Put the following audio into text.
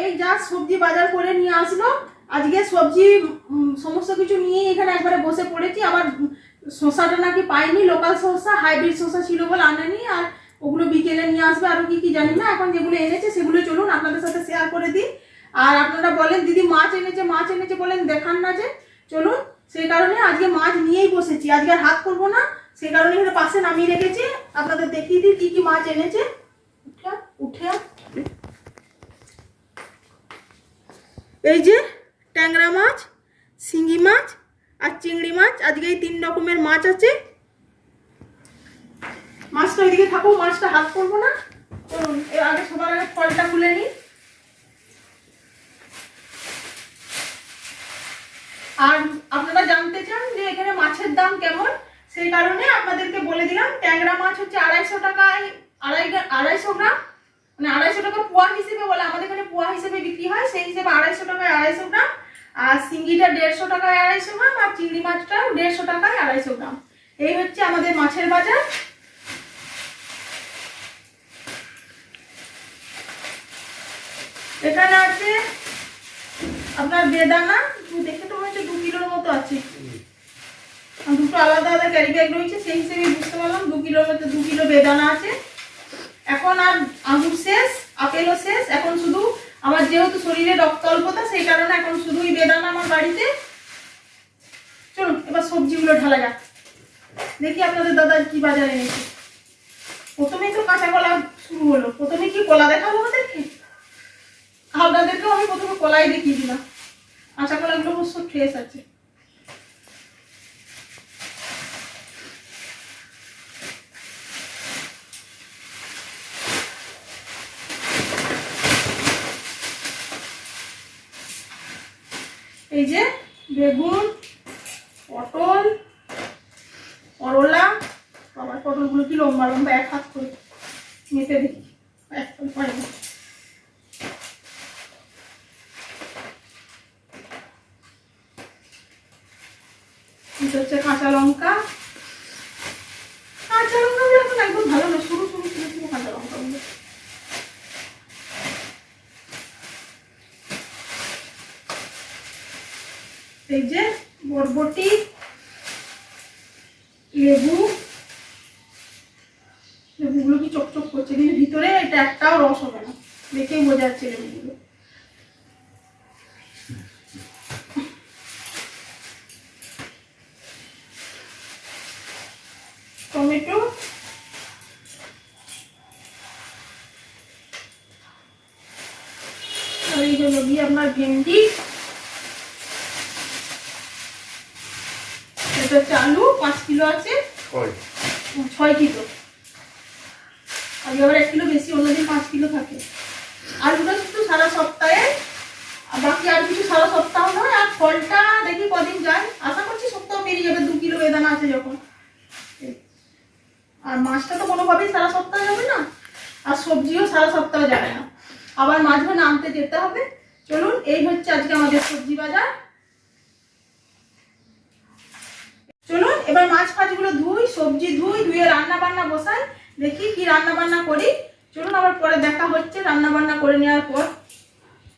এই যা সবজি বাজার করে নিয়ে আসলো, আজকে সবজি সমস্ত কিছু নিয়ে এখানে একবারে বসে পড়েছি। আবার শসাটা নাকি পাইনি, লোকাল শসা, হাইব্রিড শসা ছিল বলে আনেনি, আর ওগুলো বিকেলে নিয়ে আসবে, আরো কি কি জানি না। এখন যেগুলো এনেছে সেগুলো চলুন আপনাদের সাথে শেয়ার করে দিই। আর আপনারা বলেন দিদি মাছ এনেছে বলেন দেখান না, যে চলুন সেই কারণে আজকে মাছ নিয়েই বসেছি। আজকে আর হাত করবো না, সেই কারণে এখানে পাশে নামিয়ে রেখেছি। আপনাদের দেখিয়ে দিই কি কি মাছ এনেছে। উঠে এই যে ট্যাংরা মাছ, শিঙি মাছ আর চিংড়ি মাছ, আজকে এই 3 রকমের মাছ আছে। মাছটা ওইদিকে থাকুক, মাছটা হাত করবো না। চলুন এর আগে সবার আগে ফলটা খুলে নিই। আর আপনারা জানতে চান যে এখানে মাছের দাম কেমন, সেই কারণে আপনাদেরকে বলে দিলাম। ট্যাংরা মাছ হচ্ছে 250 টাকায় 250 গ্রাম, মানে 250 টাকা পোয়া হিসেবে বলে, আমাদের এখানে পোয়া হিসেবে বিক্রি হয়, সেই হিসেবে 250 টাকায় 250 গ্রাম। আর শিঙ্গিটা 150 টাকায় 250 গ্রাম, আর চিংড়ি মাছটাও 150 টাকায় 250 গ্রাম। এই হচ্ছে আমাদের মাছের বাজার। এখানে আছে আপনার বেদানা, দেখে তো মনে হচ্ছে 2 কিলোর মতো আছে। দুটো আলাদা আলাদা ক্যারি ব্যাগ রয়েছে, সেই হিসেবে বুঝতে পারলাম 2 কিলোর মতো 2 কিলো বেদানা আছে। এখন আর আঙুর শেষ, আপেলও শেষ। এখন শুধু আমার যেহেতু শরীরে রক্ত অল্পতা, সেই কারণে এখন শুধুই বেদানা আমার বাড়িতে। চলুন এবার সবজিগুলো ঢালা যাক, দেখি আপনাদের দাদা কি বাজারে এনেছে। প্রথমেই তো কাঁচা কলা শুরু হলো। প্রথমে কি কলা দেখাবো আমাদেরকে? আপনাদেরকেও আমি প্রথমে কলাই দেখিয়ে দিলাম। কাঁচা কলাগুলো অবশ্য ফ্রেশ আছে। এই যে বেগুন, পটল, করলা, বাবার পটলগুলো কি লম্বা লম্বা, 1 হাত করে মেপে দেখি, একদম পাই না। হচ্ছে কাঁচা লঙ্কা, কাঁচালঙ্কাগুলো এখন একদম ভালো না, সরু সরু ছিল ছিল কাঁচা লঙ্কাগুলো। এই যে বরবটি, লেবুগুলো কি চকচক করছে, কিন্তু ভিতরে এটা একটাও রস হবে না, দেখেই বোঝা যাচ্ছে লেবুগুলো। টমেটো, আর এই হলো গিয়ে আপনার ভেন্ডি, এটা হচ্ছে আলু, 5 কিলো আছে, 6 কিলো। আগে আবার 1 কিলো বেশি, অন্যদিন 5 কিলো থাকে। আলুটা শুধু সারা সপ্তাহে, আর বাকি আর কিছু সারা সপ্তাহ নয়। আর ফলটা দেখি কদিন যায়, আশা করছি সপ্তাহ পেরিয়ে যাবে, 2 কিলো বেদানা আছে যখন। আর মাছটা তো কোনোভাবেই সারা সপ্তাহ যাবে না, আর সবজিও সারা সপ্তাহ যাবে না, আবার মাঝে আনতে যেতে হবে। চলুন এই হচ্ছে আজকে আমাদের সবজি বাজার। চলুন এবার মাছ ফাছগুলো ধুই, সবজি ধুয়ে রান্না বান্না বসাই, দেখি কি রান্না বান্না করি। চলুন আবার পরে দেখা হচ্ছে রান্না বান্না করে নেওয়ার পর।